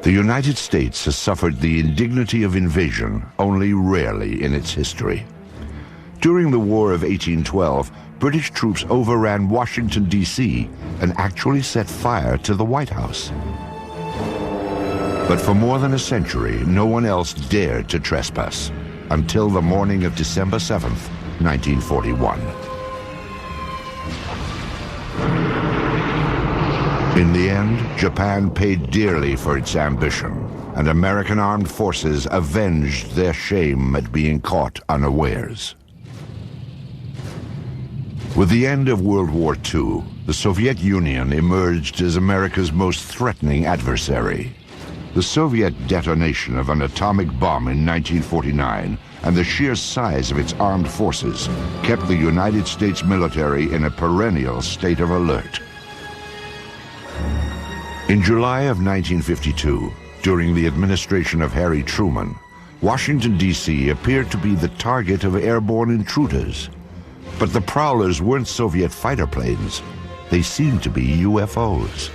The United States has suffered the indignity of invasion only rarely in its history. During the War of 1812, British troops overran Washington, D.C. and actually set fire to the White House. But for more than a century, no one else dared to trespass until the morning of December 7th, 1941. In the end, Japan paid dearly for its ambition, and American armed forces avenged their shame at being caught unawares. With the end of World War II, the Soviet Union emerged as America's most threatening adversary. The Soviet detonation of an atomic bomb in 1949 and the sheer size of its armed forces kept the United States military in a perennial state of alert. In July of 1952, during the administration of Harry Truman, Washington, D.C. appeared to be the target of airborne intruders. But the prowlers weren't Soviet fighter planes. They seemed to be UFOs.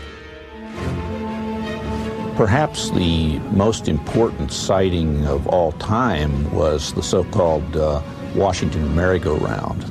Perhaps the most important sighting of all time was the so-called Washington merry-go-round.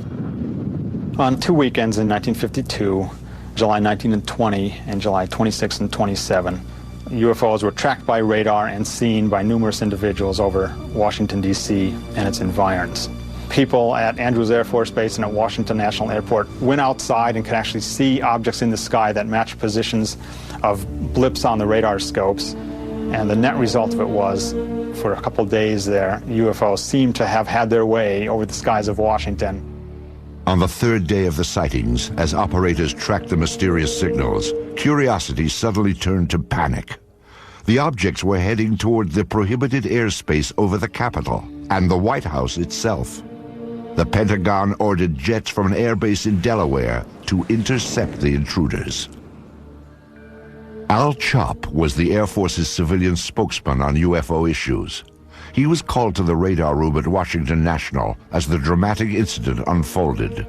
On two weekends in 1952, July 19 and 20, and July 26 and 27, UFOs were tracked by radar and seen by numerous individuals over Washington, D.C. and its environs. People at Andrews Air Force Base and at Washington National Airport went outside and could actually see objects in the sky that matched positions of blips on the radar scopes. And the net result of it was, for a couple days there, UFOs seemed to have had their way over the skies of Washington. On the third day of the sightings, as operators tracked the mysterious signals, curiosity suddenly turned to panic. The objects were heading toward the prohibited airspace over the Capitol and the White House itself. The Pentagon ordered jets from an airbase in Delaware to intercept the intruders. Al Chop was the Air Force's civilian spokesman on UFO issues. He was called to the radar room at Washington National as the dramatic incident unfolded.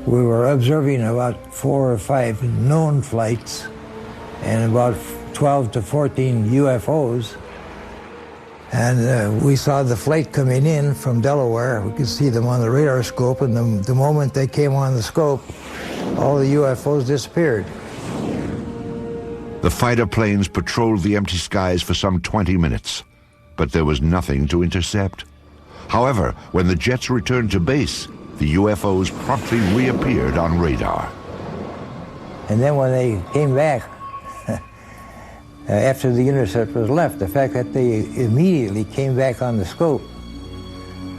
We were observing about 4 or 5 known flights and about 12 to 14 UFOs. And we saw the flight coming in from Delaware. We could see them on the radar scope, and the moment they came on the scope, all the UFOs disappeared. The fighter planes patrolled the empty skies for some 20 minutes, but there was nothing to intercept. However, when the jets returned to base, the UFOs promptly reappeared on radar. And then when they came back, after the intercept was left, the fact that they immediately came back on the scope,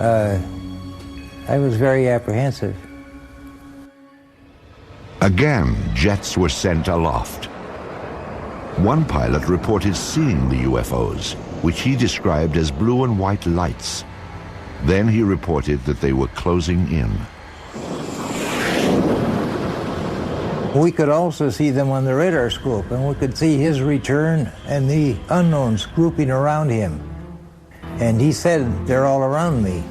I was very apprehensive. Again, jets were sent aloft. One pilot reported seeing the UFOs, which he described as blue and white lights. Then he reported that they were closing in. We could also see them on the radar scope, and we could see his return and the unknowns grouping around him. And he said, "They're all around me."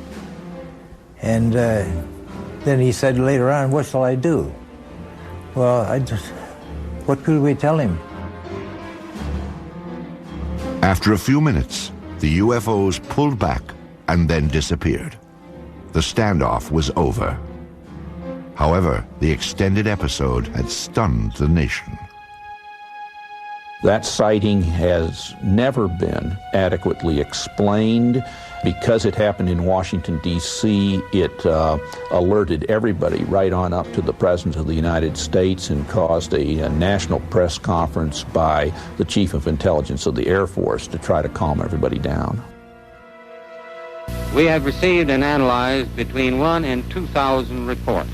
And then he said later on, "What shall I do?" Well, what could we tell him? After a few minutes, the UFOs pulled back and then disappeared. The standoff was over. However, the extended episode had stunned the nation. That sighting has never been adequately explained. Because it happened in Washington, D.C., it alerted everybody right on up to the President of the United States and caused a national press conference by the Chief of Intelligence of the Air Force to try to calm everybody down. We have received and analyzed between 1,000 and 2,000 reports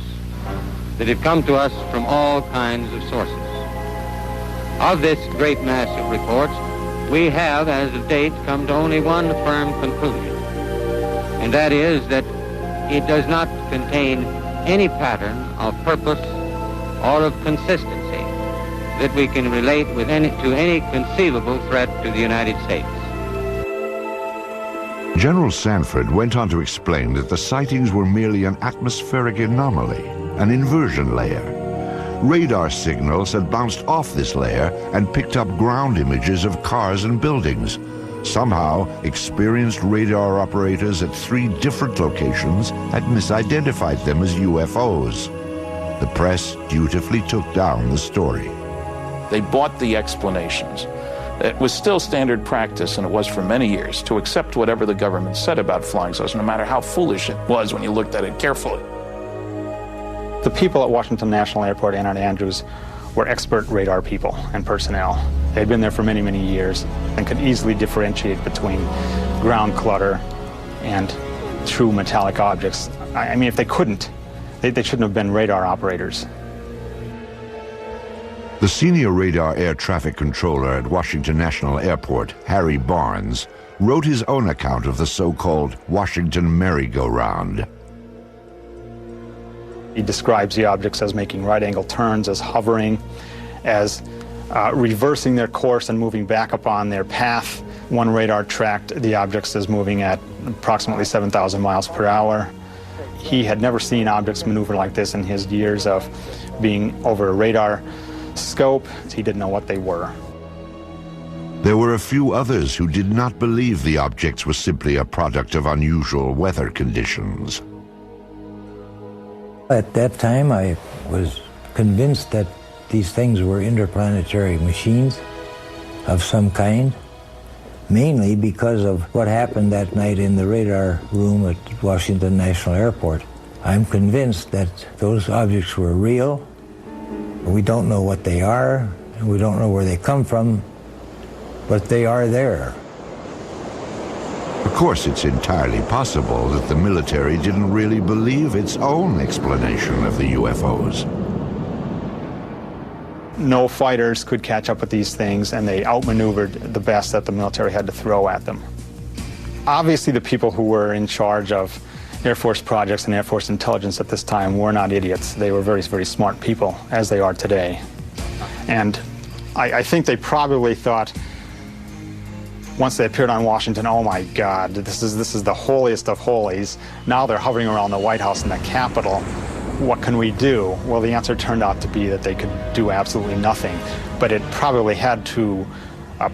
that have come to us from all kinds of sources. Of this great mass of reports, we have, as of date, come to only one firm conclusion, and that is that it does not contain any pattern of purpose or of consistency that we can relate with to any conceivable threat to the United States. General Sanford went on to explain that the sightings were merely an atmospheric anomaly, an inversion layer. Radar signals had bounced off this layer and picked up ground images of cars and buildings. Somehow, experienced radar operators at 3 different locations had misidentified them as UFOs. The press dutifully took down the story. They bought the explanations. It was still standard practice, and it was for many years, to accept whatever the government said about flying saucers, no matter how foolish it was when you looked at it carefully. The people at Washington National Airport and at Andrews were expert radar people and personnel. They had been there for many, many years and could easily differentiate between ground clutter and true metallic objects. I mean, if they couldn't, they shouldn't have been radar operators. The senior radar air traffic controller at Washington National Airport, Harry Barnes, wrote his own account of the so-called Washington merry-go-round. He describes the objects as making right-angle turns, as hovering, as reversing their course and moving back upon their path. One radar tracked the objects as moving at approximately 7,000 miles per hour. He had never seen objects maneuver like this in his years of being over a radar scope. He didn't know what they were. There were a few others who did not believe the objects were simply a product of unusual weather conditions. At that time, I was convinced that these things were interplanetary machines of some kind, mainly because of what happened that night in the radar room at Washington National Airport. I'm convinced that those objects were real. We don't know what they are, and we don't know where they come from, but they are there. Of course, it's entirely possible that the military didn't really believe its own explanation of the UFOs. No fighters could catch up with these things, and they outmaneuvered the best that the military had to throw at them. Obviously, the people who were in charge of Air Force projects and Air Force intelligence at this time were not idiots. They were very, very smart people, as they are today. And I think they probably thought, once they appeared on Washington, oh my God, this is the holiest of holies. Now they're hovering around the White House and the Capitol. What can we do? Well, the answer turned out to be that they could do absolutely nothing. But it probably had to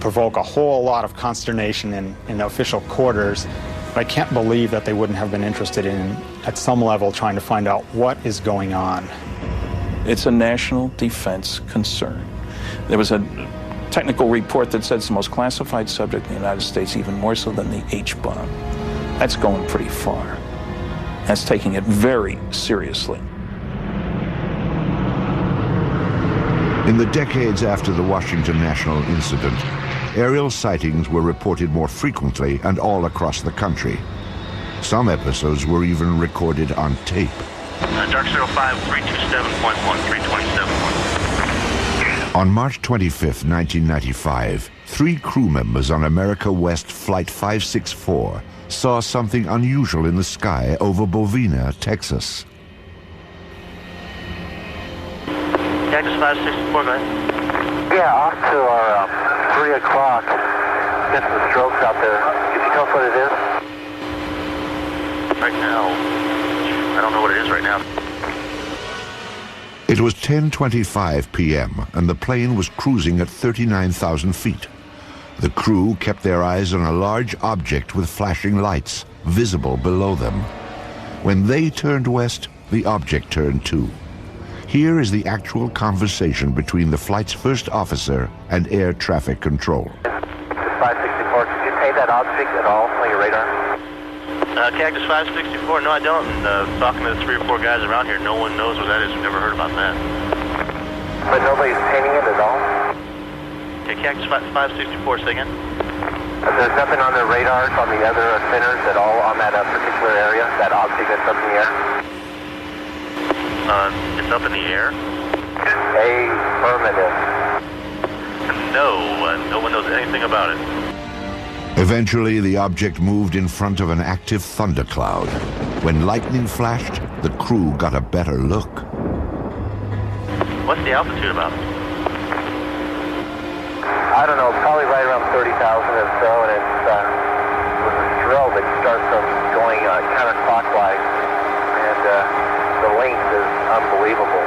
provoke a whole lot of consternation in the official quarters. But I can't believe that they wouldn't have been interested in, at some level, trying to find out what is going on. It's a national defense concern. There was a technical report that said it's the most classified subject in the United States, even more so than the H-bomb. That's going pretty far. That's taking it very seriously. In the decades after the Washington National incident, aerial sightings were reported more frequently and all across the country. Some episodes were even recorded on tape. Dark 05, 327.1, 327.1. On March 25, 1995, 3 crew members on America West Flight 564 saw something unusual in the sky over Bovina, Texas. Cactus 564, go ahead. Yeah, off to our 3 o'clock. Get some strokes out there. Can you tell us what it is? Right now, I don't know what it is right now. It was 10:25 p.m. and the plane was cruising at 39,000 feet. The crew kept their eyes on a large object with flashing lights, visible below them. When they turned west, the object turned too. Here is the actual conversation between the flight's first officer and air traffic control. 564, can you say that object at all on your radar? Cactus 564, no I don't. And talking to the 3 or 4 guys around here, no one knows what that is. We've never heard about that. But nobody's painting it at all? Okay, Cactus 564, say again? There's nothing on the radars on the other centers at all on that particular area, that object that's up in the air? It's up in the air? Affirmative. No, no one knows anything about it. Eventually, the object moved in front of an active thundercloud. When lightning flashed, the crew got a better look. What's the altitude about? I don't know, probably right around 30,000 or so, and it's with a drill that starts from going counterclockwise, and the length is unbelievable.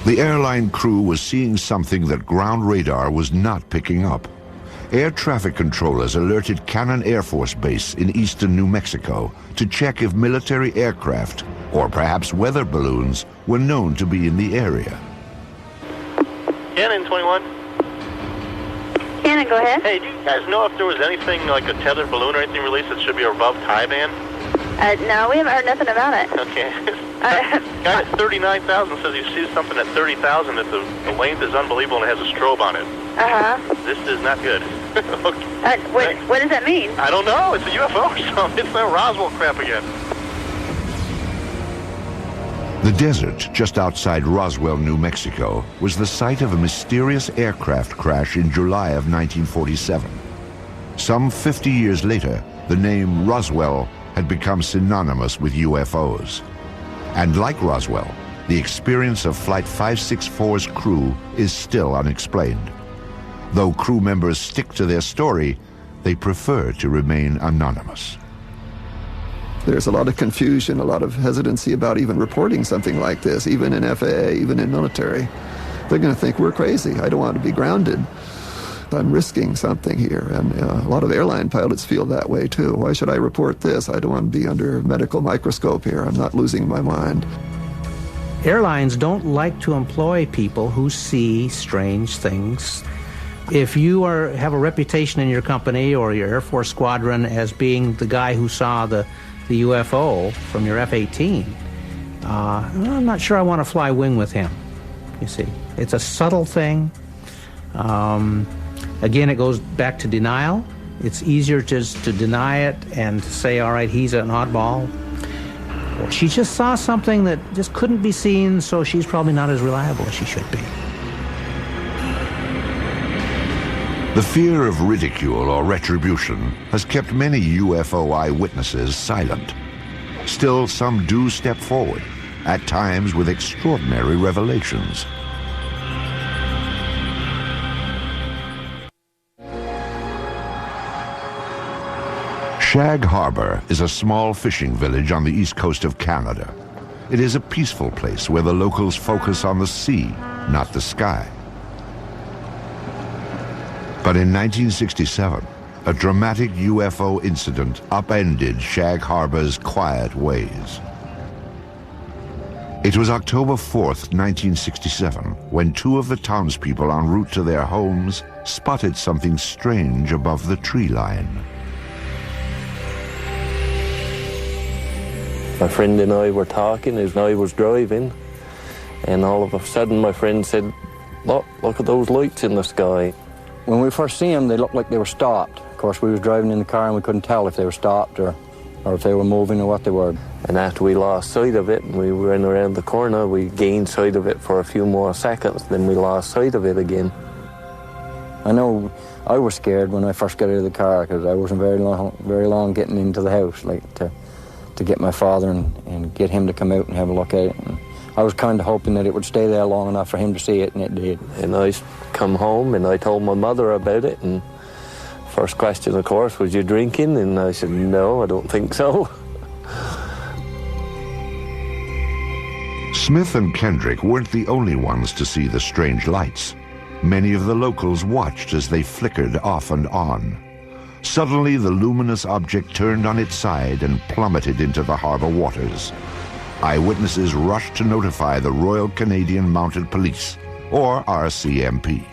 The airline crew was seeing something that ground radar was not picking up. Air traffic controllers alerted Cannon Air Force Base in eastern New Mexico to check if military aircraft, or perhaps weather balloons, were known to be in the area. Cannon 21. Cannon, go ahead. Hey, do you guys know if there was anything like a tethered balloon or anything released that should be above tie band? No, we haven't heard nothing about it. Okay. Guy at 39,000 says he sees something at 30,000 if the length is unbelievable and it has a strobe on it. Uh-huh. This is not good. Okay. What does that mean? I don't know. It's a UFO or something. It's that Roswell crap again. The desert just outside Roswell, New Mexico, was the site of a mysterious aircraft crash in July of 1947. Some 50 years later, the name Roswell had become synonymous with UFOs. And like Roswell, the experience of Flight 564's crew is still unexplained. Though crew members stick to their story, they prefer to remain anonymous. There's a lot of confusion, a lot of hesitancy about even reporting something like this, even in FAA, even in military. They're going to think we're crazy. I don't want to be grounded. I'm risking something here, and a lot of airline pilots feel that way too. Why should I report this? I don't want to be under a medical microscope here. I'm not losing my mind. Airlines don't like to employ people who see strange things. If you have a reputation in your company or your Air Force squadron as being the guy who saw the UFO from your F-18, I'm not sure I want to fly wing with him, you see. It's a subtle thing. Again, it goes back to denial. It's easier just to deny it and to say, all right, he's an oddball. Or she just saw something that just couldn't be seen, so she's probably not as reliable as she should be. The fear of ridicule or retribution has kept many UFO eyewitnesses silent. Still, some do step forward, at times with extraordinary revelations. Shag Harbor is a small fishing village on the east coast of Canada. It is a peaceful place where the locals focus on the sea, not the sky. But in 1967, a dramatic UFO incident upended Shag Harbor's quiet ways. It was October 4th, 1967, when two of the townspeople en route to their homes spotted something strange above the tree line. My friend and I were talking as I was driving, and all of a sudden my friend said, look at those lights in the sky. When we first seen them, they looked like they were stopped. Of course, we was driving in the car and we couldn't tell if they were stopped or if they were moving or what they were. And after we lost sight of it and we ran around the corner, we gained sight of it for a few more seconds, then we lost sight of it again. I know I was scared when I first got out of the car because I wasn't very long getting into the house, like to get my father and get him to come out and have a look at it. And I was kind of hoping that it would stay there long enough for him to see it, and it did. And I come home and I told my mother about it, and first question, of course, was you drinking? And I said, no, I don't think so. Smith and Kendrick weren't the only ones to see the strange lights. Many of the locals watched as they flickered off and on. Suddenly, the luminous object turned on its side and plummeted into the harbor waters. Eyewitnesses rushed to notify the Royal Canadian Mounted Police, or RCMP.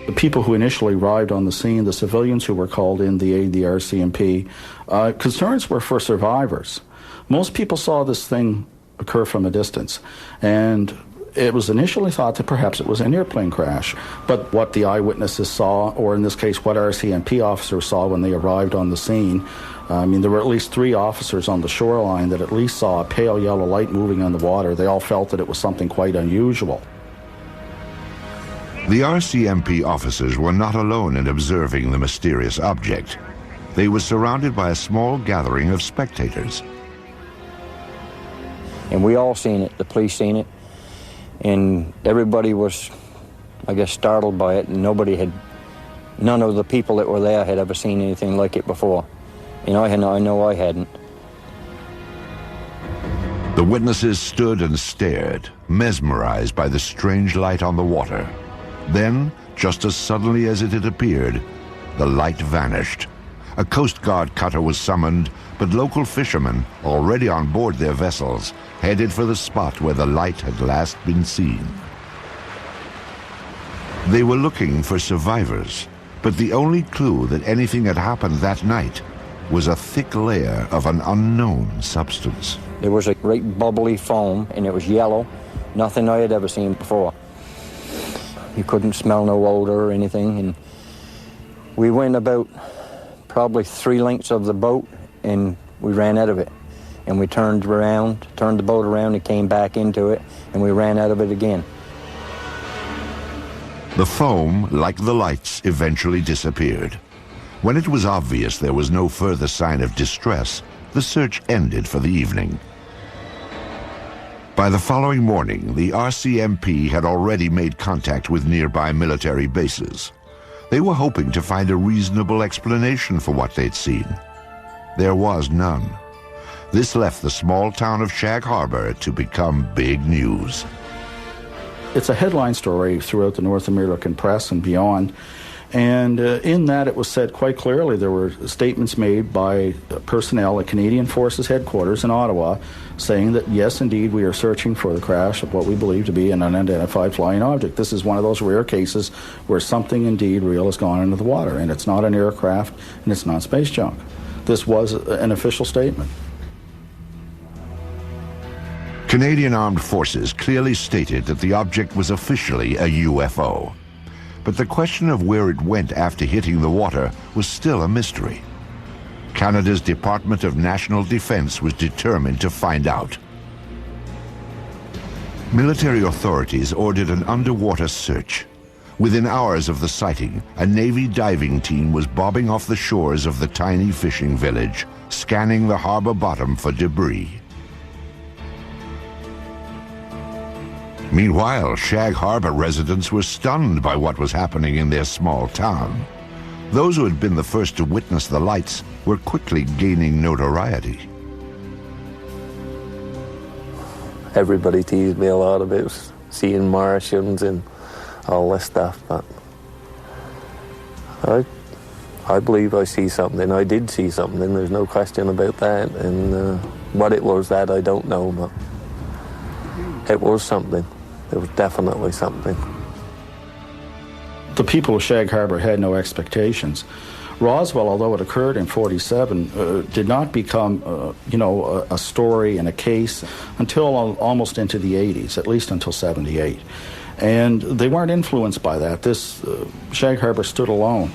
The people who initially arrived on the scene, the civilians who were called in to aid the RCMP, concerns were for survivors. Most people saw this thing occur from a distance, and it was initially thought that perhaps it was an airplane crash. But what the eyewitnesses saw, or in this case what RCMP officers saw when they arrived on the scene, there were at least 3 officers on the shoreline that at least saw a pale yellow light moving on the water. They all felt that it was something quite unusual. The RCMP officers were not alone in observing the mysterious object. They were surrounded by a small gathering of spectators. And we all seen it, the police seen it, and everybody was, I guess, startled by it, and none of the people that were there had ever seen anything like it before. I know I hadn't. The witnesses stood and stared, mesmerized by the strange light on the water. Then, just as suddenly as it had appeared, the light vanished. A Coast Guard cutter was summoned, but local fishermen, already on board their vessels, headed for the spot where the light had last been seen. They were looking for survivors, but the only clue that anything had happened that night was a thick layer of an unknown substance. There was a great bubbly foam, and it was yellow. Nothing I had ever seen before. You couldn't smell no odor or anything, and we went about probably 3 lengths of the boat, and we ran out of it. And we turned the boat around and came back into it, and we ran out of it again. The foam, like the lights, eventually disappeared. When it was obvious there was no further sign of distress, the search ended for the evening. By the following morning, the RCMP had already made contact with nearby military bases. They were hoping to find a reasonable explanation for what they'd seen. There was none. This left the small town of Shag Harbor to become big news. It's a headline story throughout the North American press and beyond. And in that, it was said quite clearly, there were statements made by personnel at Canadian Forces headquarters in Ottawa saying that, yes, indeed, we are searching for the crash of what we believe to be an unidentified flying object. This is one of those rare cases where something indeed real has gone into the water, and it's not an aircraft, and it's not space junk. This was an official statement. Canadian Armed Forces clearly stated that the object was officially a UFO. But the question of where it went after hitting the water was still a mystery. Canada's Department of National Defense was determined to find out. Military authorities ordered an underwater search. Within hours of the sighting, a Navy diving team was bobbing off the shores of the tiny fishing village, scanning the harbor bottom for debris. Meanwhile, Shag Harbor residents were stunned by what was happening in their small town. Those who had been the first to witness the lights were quickly gaining notoriety. Everybody teased me a lot about seeing Martians and all this stuff, but I believe I see something. I did see something, there's no question about that. And what it was that I don't know, but it was something. It was definitely something. The people of Shag Harbor had no expectations. Roswell, although it occurred in '47, did not become, a story and a case until almost into the '80s, at least until '78. And they weren't influenced by that. Shag Harbor stood alone.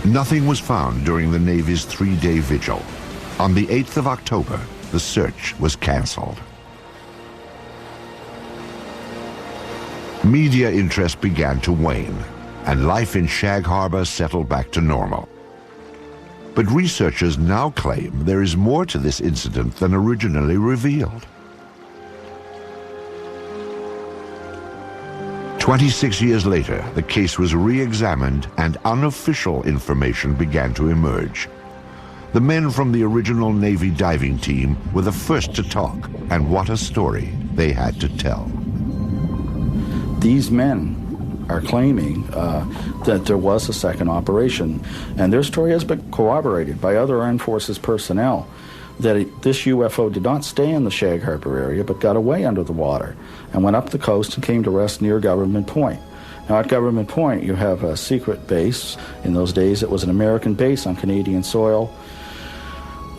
Nothing was found during the Navy's 3-day vigil. On the 8th of October, the search was canceled. Media interest began to wane, and life in Shag Harbor settled back to normal. But researchers now claim there is more to this incident than originally revealed. 26 years later, the case was re-examined and unofficial information began to emerge. The men from the original Navy diving team were the first to talk, and what a story they had to tell. These men are claiming that there was a second operation, and their story has been corroborated by other Armed Forces personnel, that this UFO did not stay in the Shag Harbor area, but got away under the water and went up the coast and came to rest near Government Point. Now, at Government Point, you have a secret base. In those days, it was an American base on Canadian soil.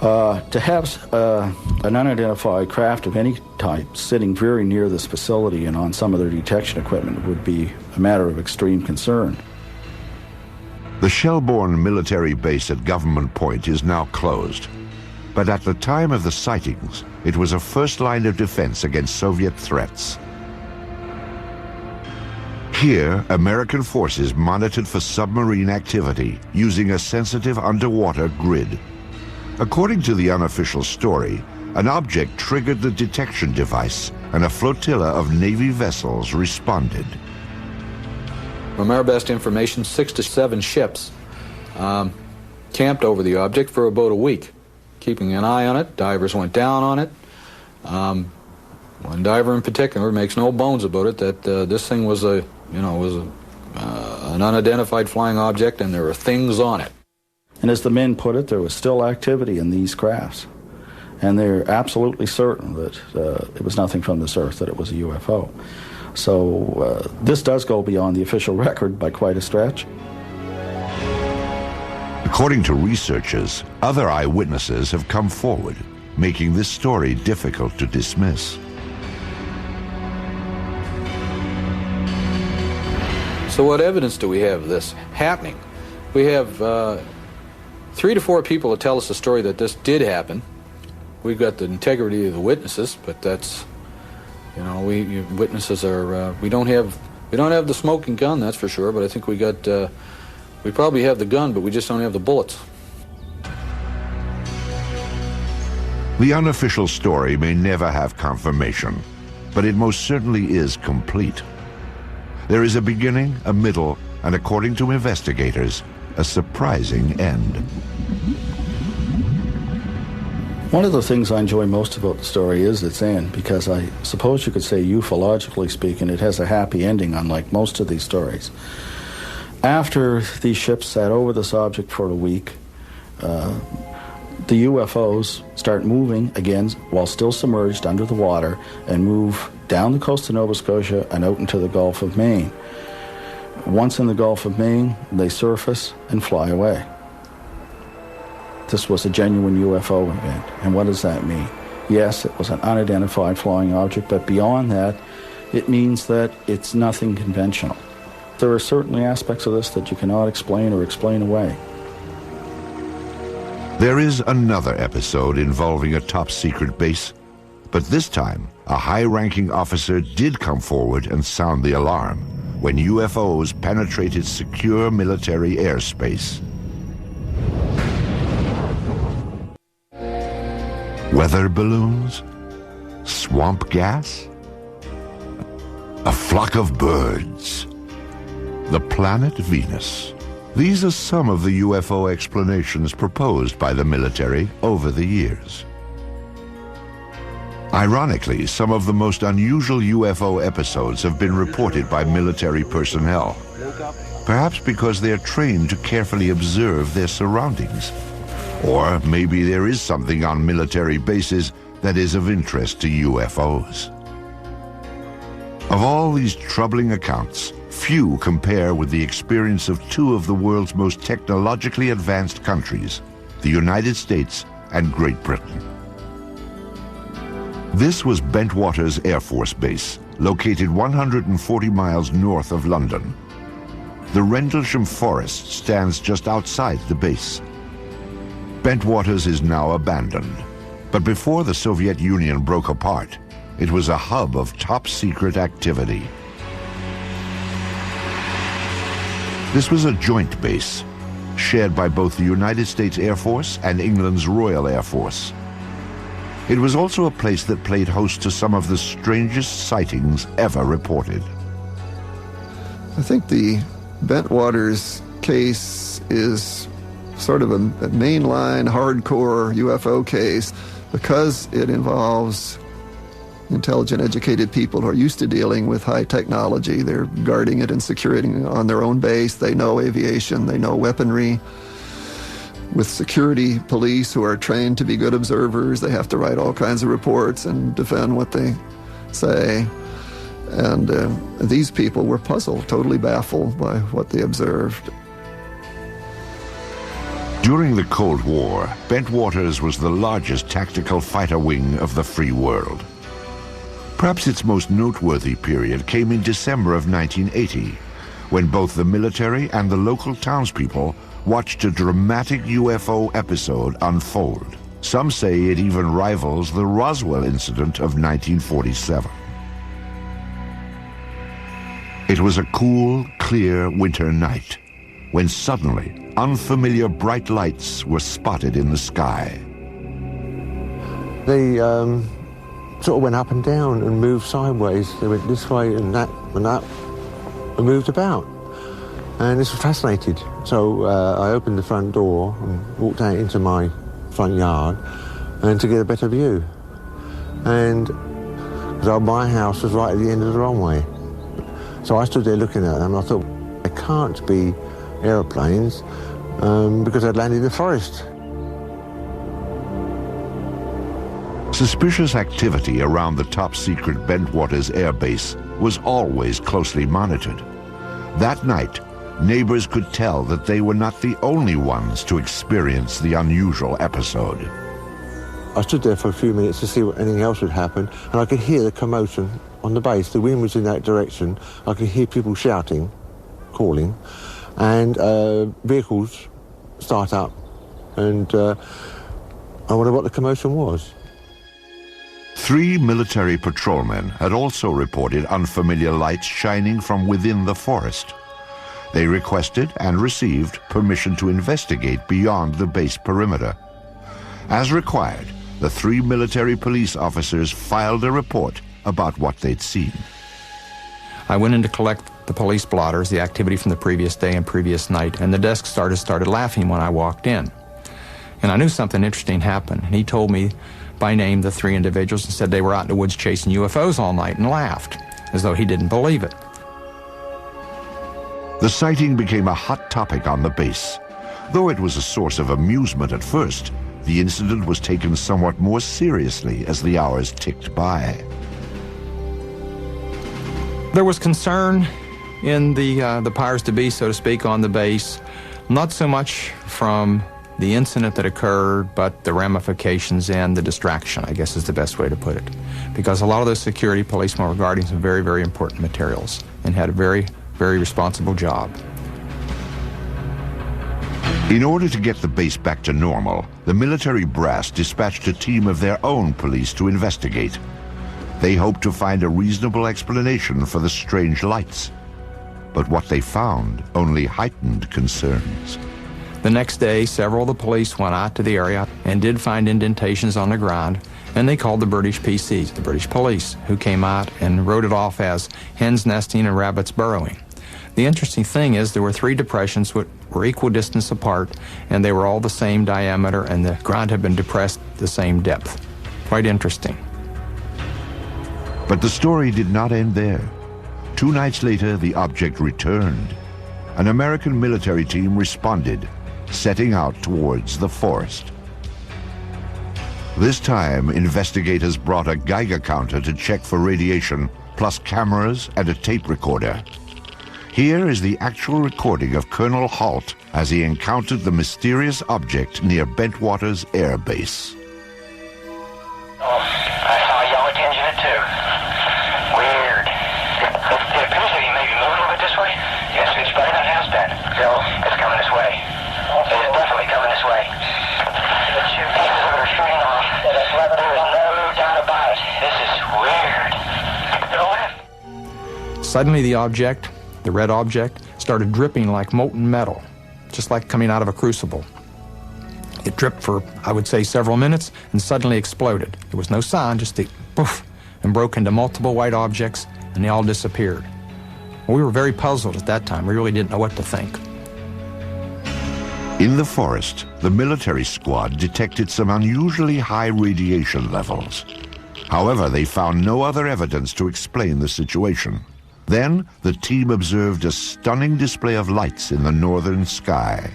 To have an unidentified craft of any type sitting very near this facility and on some of their detection equipment would be a matter of extreme concern. The Shelbourne military base at Government Point is now closed. But at the time of the sightings, it was a first line of defense against Soviet threats. Here, American forces monitored for submarine activity using a sensitive underwater grid. According to the unofficial story, an object triggered the detection device, and a flotilla of Navy vessels responded. From our best information, 6 to 7 ships camped over the object for about a week, keeping an eye on it. Divers went down on it. One diver in particular makes no bones about it that this thing was an unidentified flying object, and there were things on it. And as the men put it, there was still activity in these crafts. And they're absolutely certain that it was nothing from this Earth, that it was a UFO. So this does go beyond the official record by quite a stretch. According to researchers, other eyewitnesses have come forward, making this story difficult to dismiss. So what evidence do we have of this happening? We have 3 to 4 people that tell us the story that this did happen. We've got the integrity of the witnesses, but that's, witnesses are, we don't have the smoking gun, that's for sure, but I think we probably have the gun, but we just don't have the bullets. The unofficial story may never have confirmation, but it most certainly is complete. There is a beginning, a middle, and according to investigators, a surprising end. One of the things I enjoy most about the story is its end, because I suppose you could say, ufologically speaking, it has a happy ending, unlike most of these stories. After these ships sat over this object for a week, the UFOs start moving again while still submerged under the water and move down the coast of Nova Scotia and out into the Gulf of Maine. Once in the Gulf of Maine, they surface and fly away. This was a genuine UFO event. And what does that mean? Yes, it was an unidentified flying object, but beyond that, it means that it's nothing conventional. There are certainly aspects of this that you cannot explain or explain away. There is another episode involving a top-secret base, but this time, a high-ranking officer did come forward and sound the alarm when UFOs penetrated secure military airspace. Weather balloons? Swamp gas? A flock of birds? The planet Venus? These are some of the UFO explanations proposed by the military over the years. Ironically, some of the most unusual UFO episodes have been reported by military personnel, perhaps because they are trained to carefully observe their surroundings. Or maybe there is something on military bases that is of interest to UFOs. Of all these troubling accounts, few compare with the experience of 2 of the world's most technologically advanced countries, the United States and Great Britain. This was Bentwaters Air Force Base, located 140 miles north of London. The Rendlesham Forest stands just outside the base. Bentwaters is now abandoned, but before the Soviet Union broke apart, it was a hub of top-secret activity. This was a joint base, shared by both the United States Air Force and England's Royal Air Force. It was also a place that played host to some of the strangest sightings ever reported. I think the Bentwaters case is sort of a mainline, hardcore UFO case because it involves intelligent, educated people who are used to dealing with high technology. They're guarding it and securing it on their own base. They know aviation, they know weaponry. With security police who are trained to be good observers, they have to write all kinds of reports and defend what they say. And these people were puzzled, totally baffled by what they observed. During the Cold War, Bentwaters was the largest tactical fighter wing of the free world. Perhaps its most noteworthy period came in December of 1980, when both the military and the local townspeople watched a dramatic UFO episode unfold. Some say it even rivals the Roswell incident of 1947. It was a cool, clear winter night when suddenly unfamiliar bright lights were spotted in the sky. They sort of went up and down and moved sideways. They went this way and that and moved about. And this was fascinated. So I opened the front door and walked out into my front yard and to get a better view. and so my house was right at the end of the runway. So I stood there looking at them, and I thought, it can't be aeroplanes because they'd landed in the forest. Suspicious activity around the top-secret Bentwaters Air Base was always closely monitored. That night, neighbors could tell that they were not the only ones to experience the unusual episode. I stood there for a few minutes to see what anything else would happen, and I could hear the commotion on the base. The wind was in that direction. I could hear people shouting, calling, and vehicles start up, and I wondered what the commotion was. 3 military patrolmen had also reported unfamiliar lights shining from within the forest. They requested and received permission to investigate beyond the base perimeter. As required, the 3 military police officers filed a report about what they'd seen. I went in to collect the police blotters, the activity from the previous day and previous night, and the desk started laughing when I walked in. And I knew something interesting happened, and he told me by name the 3 individuals and said they were out in the woods chasing UFOs all night, and laughed, as though he didn't believe it. The sighting became a hot topic on the base. Though it was a source of amusement at first, the incident was taken somewhat more seriously as the hours ticked by. There was concern in the powers to be, so to speak, on the base, not so much from the incident that occurred, but the ramifications and the distraction, I guess is the best way to put it. Because a lot of those security policemen were guarding some very, very important materials and had a very, very responsible job. In order to get the base back to normal, the military brass dispatched a team of their own police to investigate. They hoped to find a reasonable explanation for the strange lights. But what they found only heightened concerns. The next day, several of the police went out to the area and did find indentations on the ground, and they called the British PCs, the British police, who came out and wrote it off as hens nesting and rabbits burrowing. The interesting thing is there were 3 depressions which were equal distance apart, and they were all the same diameter, and the ground had been depressed the same depth. Quite interesting. But the story did not end there. 2 nights later, the object returned. An American military team responded, setting out towards the forest. This time, investigators brought a Geiger counter to check for radiation, plus cameras and a tape recorder. Here is the actual recording of Colonel Halt as he encountered the mysterious object near Bentwaters Air Base. Oh, I saw a yellow tinge in it too. Weird. It appears to be maybe moving a little bit this way. Yes, it's better than it has been. So, it's coming this way. It is definitely coming this way. The 2 pieces of it are shooting off. There is no doubt about it. This is weird. Suddenly the object, the red object, started dripping like molten metal, just like coming out of a crucible. It dripped for, I would say, several minutes and suddenly exploded. There was no sound, just a poof, and broke into multiple white objects, and they all disappeared. Well, we were very puzzled at that time. We really didn't know what to think. In the forest, the military squad detected some unusually high radiation levels. However, they found no other evidence to explain the situation. Then, the team observed a stunning display of lights in the northern sky.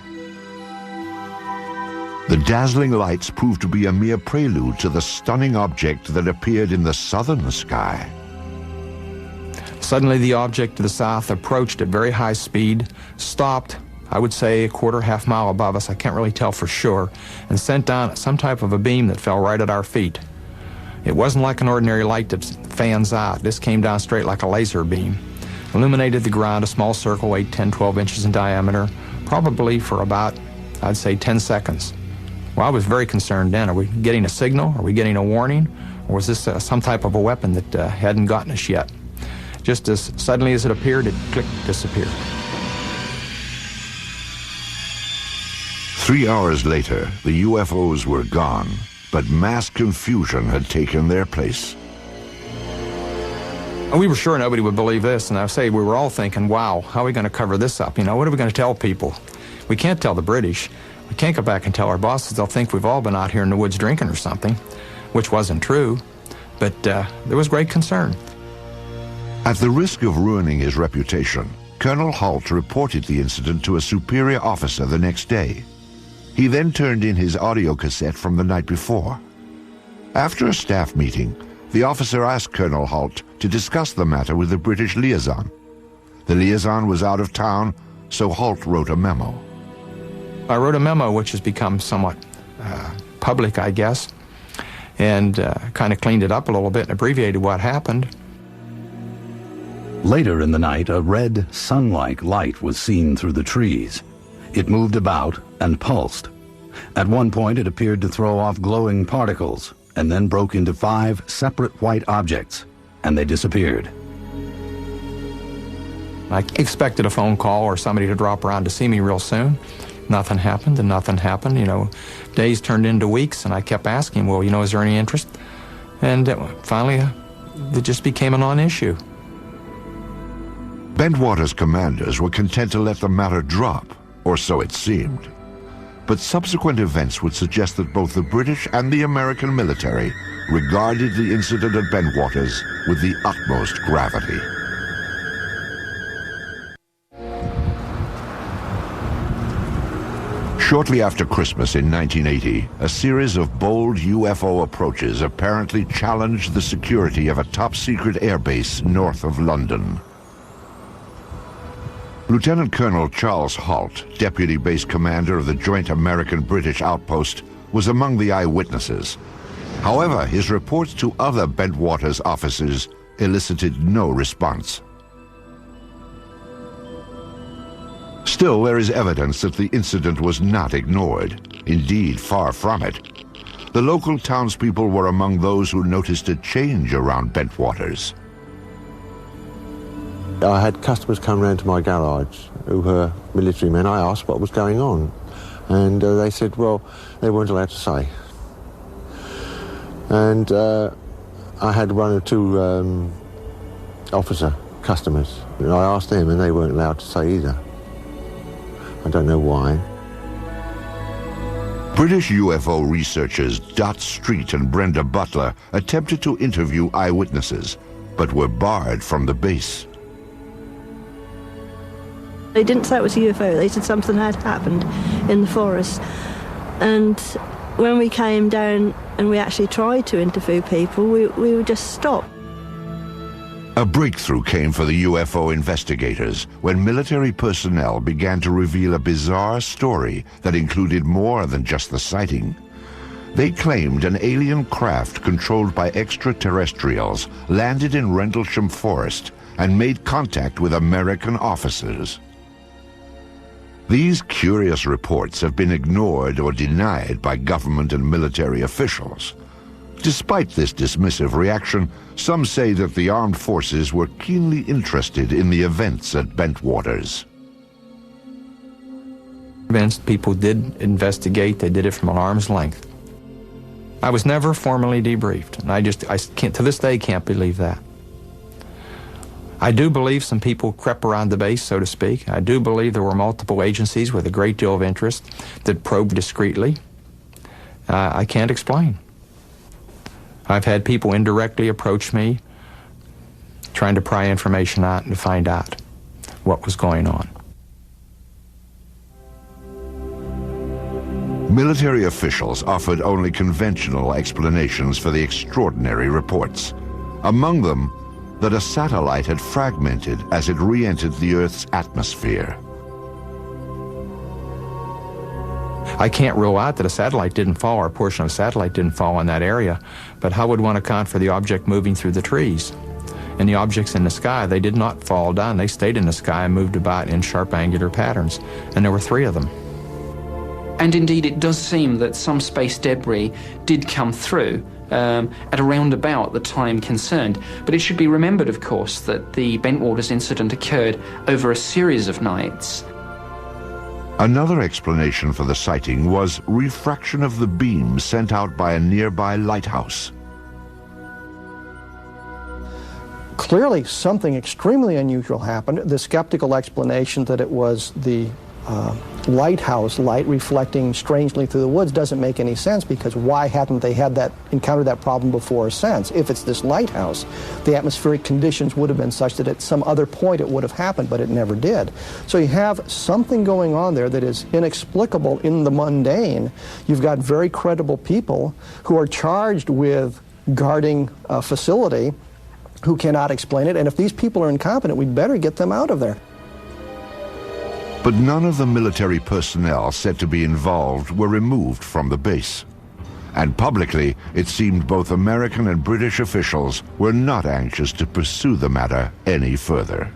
The dazzling lights proved to be a mere prelude to the stunning object that appeared in the southern sky. Suddenly, the object to the south approached at very high speed, stopped, I would say, a quarter, half mile above us, I can't really tell for sure, and sent down some type of a beam that fell right at our feet. It wasn't like an ordinary light that fans out. This came down straight like a laser beam. Illuminated the ground, a small circle, weighed 10, 12 inches in diameter, probably for about, I'd say, 10 seconds. Well, I was very concerned then. Are we getting a signal? Are we getting a warning? Or was this some type of a weapon that hadn't gotten us yet? Just as suddenly as it appeared, it clicked, disappeared. 3 hours later, the UFOs were gone, but mass confusion had taken their place. We were sure nobody would believe this, and I say we were all thinking, wow, how are we going to cover this up? You know, what are we going to tell people? We can't tell the British. We can't go back and tell our bosses. They'll think we've all been out here in the woods drinking or something, which wasn't true. but there was great concern. At the risk of ruining his reputation, Colonel Halt reported the incident to a superior officer the next day. He then turned in his audio cassette from the night before. After a staff meeting, the officer asked Colonel Halt to discuss the matter with the British liaison. The liaison was out of town, so Halt wrote a memo. I wrote a memo which has become somewhat public, I guess, and kind of cleaned it up a little bit and abbreviated what happened. Later in the night, a red, sun-like light was seen through the trees. It moved about and pulsed. At one point, it appeared to throw off glowing particles, and then broke into 5 separate white objects, and they disappeared. I expected a phone call or somebody to drop around to see me real soon. Nothing happened, and nothing happened. You know, days turned into weeks, and I kept asking, well, you know, is there any interest? And finally, it just became a non-issue. Bentwater's commanders were content to let the matter drop, or so it seemed. But subsequent events would suggest that both the British and the American military regarded the incident at Bentwaters with the utmost gravity. Shortly after Christmas in 1980, a series of bold UFO approaches apparently challenged the security of a top-secret airbase north of London. Lieutenant Colonel Charles Halt, Deputy Base Commander of the Joint American-British Outpost, was among the eyewitnesses. However, his reports to other Bentwaters officers elicited no response. Still, there is evidence that the incident was not ignored. Indeed, far from it. The local townspeople were among those who noticed a change around Bentwaters. I had customers come round to my garage who were military men. I asked what was going on, and they said, well, they weren't allowed to say. And I had 1 or 2 officer customers, and I asked them, and they weren't allowed to say either. I don't know why. British UFO researchers Dot Street and Brenda Butler attempted to interview eyewitnesses, but were barred from the base. They didn't say it was a UFO, they said something had happened in the forest. And when we came down and we actually tried to interview people, we were just stopped. A breakthrough came for the UFO investigators when military personnel began to reveal a bizarre story that included more than just the sighting. They claimed an alien craft controlled by extraterrestrials landed in Rendlesham Forest and made contact with American officers. These curious reports have been ignored or denied by government and military officials. Despite this dismissive reaction, some say that the armed forces were keenly interested in the events at Bentwaters. People did investigate. They did it from an arm's length. I was never formally debriefed, and I can't, to this day, can't believe that. I do believe some people crept around the base, so to speak. I do believe there were multiple agencies with a great deal of interest that probed discreetly. I can't explain. I've had people indirectly approach me trying to pry information out and to find out what was going on. Military officials offered only conventional explanations for the extraordinary reports. Among them, that a satellite had fragmented as it re-entered the Earth's atmosphere. I can't rule out that a satellite didn't fall, or a portion of a satellite didn't fall in that area, but how would one account for the object moving through the trees? And the objects in the sky, they did not fall down. They stayed in the sky and moved about in sharp angular patterns, and there were 3 of them. And indeed, it does seem that some space debris did come through at around about the time concerned. But it should be remembered, of course, that the Bentwaters incident occurred over a series of nights. Another explanation for the sighting was refraction of the beam sent out by a nearby lighthouse. Clearly, something extremely unusual happened. The skeptical explanation that it was the lighthouse light reflecting strangely through the woods doesn't make any sense, because why hadn't they encountered that problem before since? If it's this lighthouse, the atmospheric conditions would have been such that at some other point it would have happened, but it never did. So you have something going on there that is inexplicable in the mundane. You've got very credible people who are charged with guarding a facility who cannot explain it, and if these people are incompetent, we'd better get them out of there. But none of the military personnel said to be involved were removed from the base. And publicly, it seemed both American and British officials were not anxious to pursue the matter any further.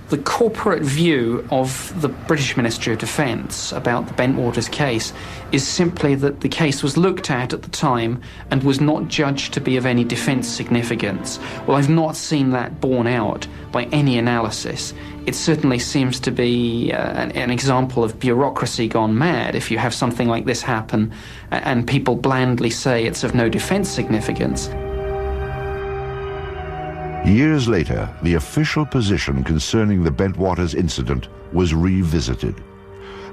The corporate view of the British Ministry of Defence about the Bentwaters case is simply that the case was looked at the time and was not judged to be of any defence significance. Well, I've not seen that borne out by any analysis. It certainly seems to be an example of bureaucracy gone mad if you have something like this happen and people blandly say it's of no defence significance. Years later, the official position concerning the Bentwaters incident was revisited.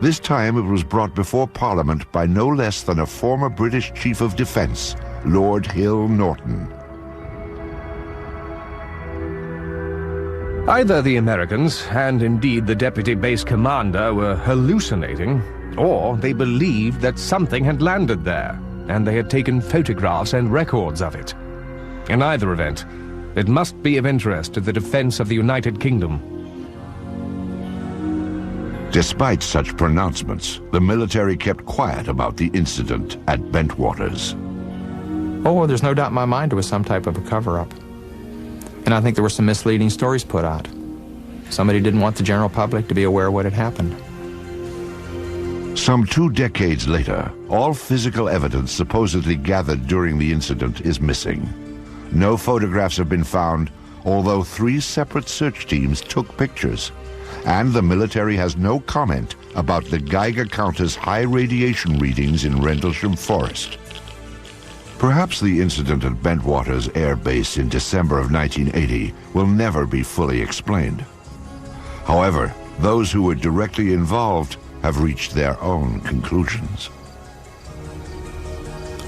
This time it was brought before Parliament by no less than a former British Chief of Defence, Lord Hill Norton. Either the Americans, and indeed the deputy base commander, were hallucinating, or they believed that something had landed there, and they had taken photographs and records of it. In either event, it must be of interest to the defense of the United Kingdom. Despite such pronouncements, the military kept quiet about the incident at Bentwaters. Oh, there's no doubt in my mind it was some type of a cover-up. And I think there were some misleading stories put out. Somebody didn't want the general public to be aware of what had happened. Some 2 decades later, all physical evidence supposedly gathered during the incident is missing. No photographs have been found, although 3 separate search teams took pictures. And the military has no comment about the Geiger counter's high radiation readings in Rendlesham Forest. Perhaps the incident at Bentwaters Air Base in December of 1980 will never be fully explained. However, those who were directly involved have reached their own conclusions.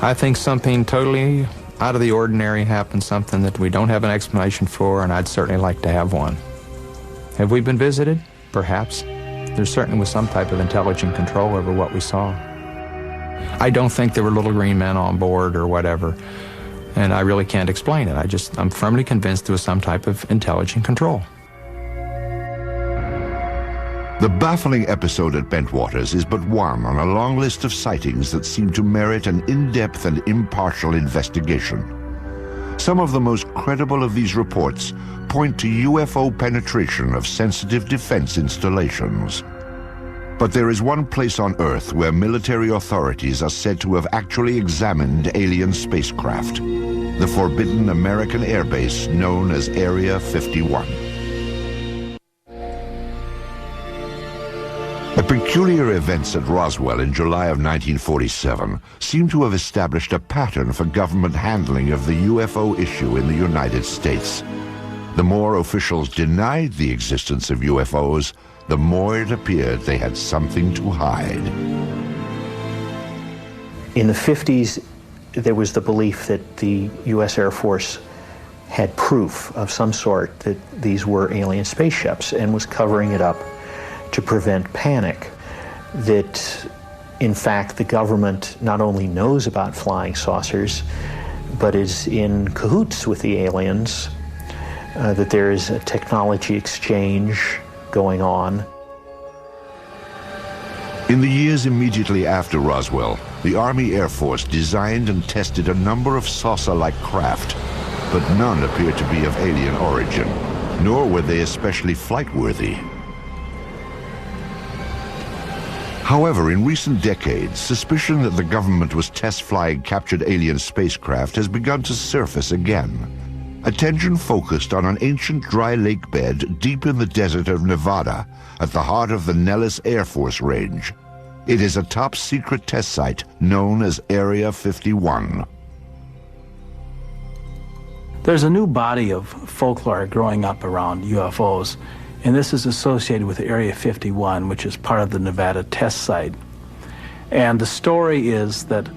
I think something totally out of the ordinary happened, something that we don't have an explanation for, and I'd certainly like to have one. Have we been visited? Perhaps. There certainly was some type of intelligent control over what we saw. I don't think there were little green men on board or whatever, and I really can't explain it. I'm firmly convinced there was some type of intelligent control. The baffling episode at Bentwaters is but one on a long list of sightings that seem to merit an in-depth and impartial investigation. Some of the most credible of these reports point to UFO penetration of sensitive defense installations. But there is one place on Earth where military authorities are said to have actually examined alien spacecraft: the forbidden American airbase known as Area 51. The peculiar events at Roswell in July of 1947 seem to have established a pattern for government handling of the UFO issue in the United States. The more officials denied the existence of UFOs, the more it appeared they had something to hide. In the 50s, there was the belief that the U.S. Air Force had proof of some sort that these were alien spaceships and was covering it up to prevent panic. That, in fact, the government not only knows about flying saucers, but is in cahoots with the aliens, that there is a technology exchange going on. In the years immediately after Roswell, the Army Air Force designed and tested a number of saucer-like craft, but none appeared to be of alien origin, nor were they especially flight-worthy. However, in recent decades, suspicion that the government was test-flying captured alien spacecraft has begun to surface again. Attention focused on an ancient dry lake bed deep in the desert of Nevada at the heart of the Nellis Air Force Range. It is a top-secret test site known as Area 51. There's a new body of folklore growing up around UFOs, and this is associated with Area 51, which is part of the Nevada test site. And the story is that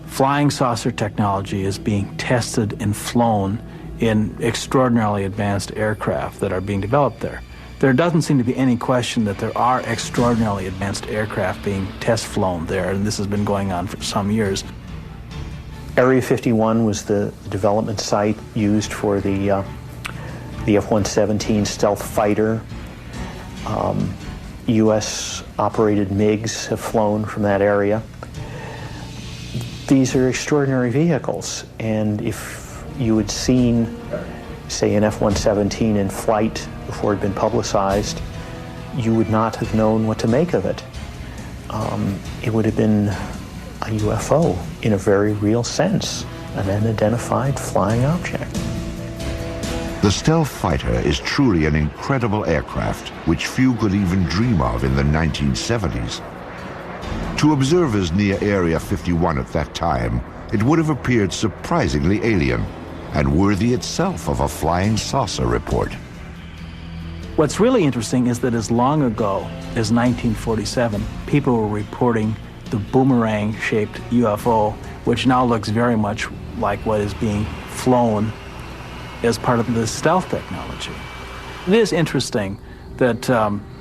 flying saucer technology is being tested and flown in extraordinarily advanced aircraft that are being developed there. There doesn't seem to be any question that there are extraordinarily advanced aircraft being test flown there, and this has been going on for some years. Area 51 was the development site used for the F-117 stealth fighter. U.S.-operated MiGs have flown from that area. These are extraordinary vehicles, and if you had seen, say, an F-117 in flight before it had been publicized, you would not have known what to make of it. It would have been a UFO in a very real sense, an unidentified flying object. The stealth fighter is truly an incredible aircraft which few could even dream of in the 1970s. To observers near Area 51 at that time, it would have appeared surprisingly alien and worthy itself of a flying saucer report. What's really interesting is that as long ago as 1947, people were reporting the boomerang-shaped UFO, which now looks very much like what is being flown as part of the stealth technology. It is interesting that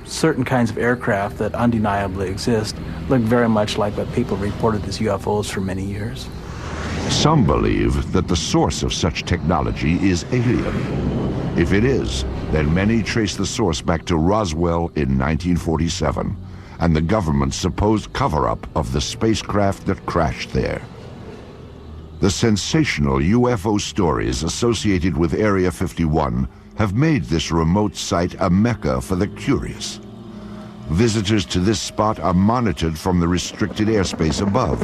certain kinds of aircraft that undeniably exist look very much like what people reported as UFOs for many years. Some believe that the source of such technology is alien. If it is, then many trace the source back to Roswell in 1947 and the government's supposed cover-up of the spacecraft that crashed there. The sensational UFO stories associated with Area 51 have made this remote site a mecca for the curious. Visitors to this spot are monitored from the restricted airspace above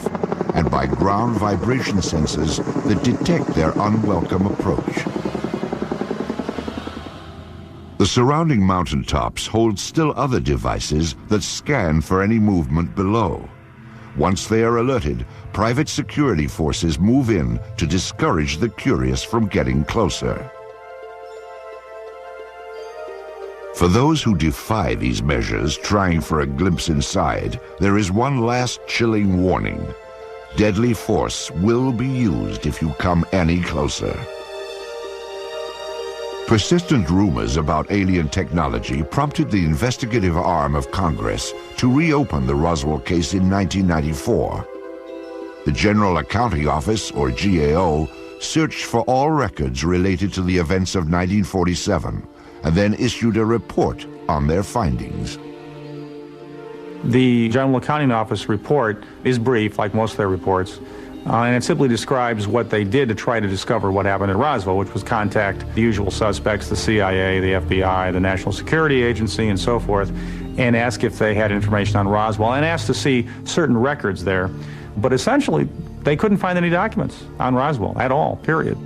and by ground vibration sensors that detect their unwelcome approach. The surrounding mountaintops hold still other devices that scan for any movement below. Once they are alerted, private security forces move in to discourage the curious from getting closer. For those who defy these measures, trying for a glimpse inside, there is one last chilling warning. Deadly force will be used if you come any closer. Persistent rumors about alien technology prompted the investigative arm of Congress to reopen the Roswell case in 1994. The General Accounting Office, or GAO, searched for all records related to the events of 1947 and then issued a report on their findings. The General Accounting Office report is brief, like most of their reports, and it simply describes what they did to try to discover what happened at Roswell, which was contact the usual suspects, the CIA, the FBI, the National Security Agency, and so forth, and ask if they had information on Roswell, and ask to see certain records there. But essentially, they couldn't find any documents on Roswell at all, period.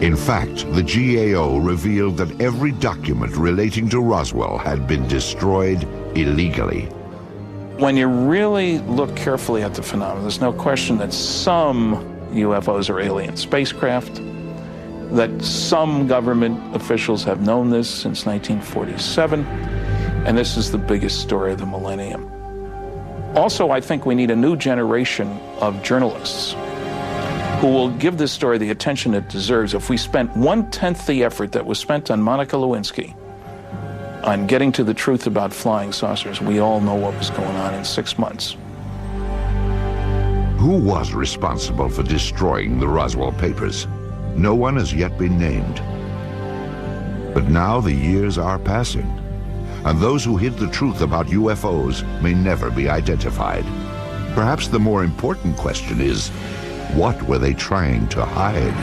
In fact, the GAO revealed that every document relating to Roswell had been destroyed illegally. When you really look carefully at the phenomenon, there's no question that some UFOs are alien spacecraft, that some government officials have known this since 1947, and this is the biggest story of the millennium. Also, I think we need a new generation of journalists who will give this story the attention it deserves. If we spent 1/10 the effort that was spent on Monica Lewinsky on getting to the truth about flying saucers, we all know what was going on in 6 months. Who was responsible for destroying the Roswell papers? No one has yet been named. But now the years are passing, and those who hid the truth about UFOs may never be identified. Perhaps the more important question is, what were they trying to hide?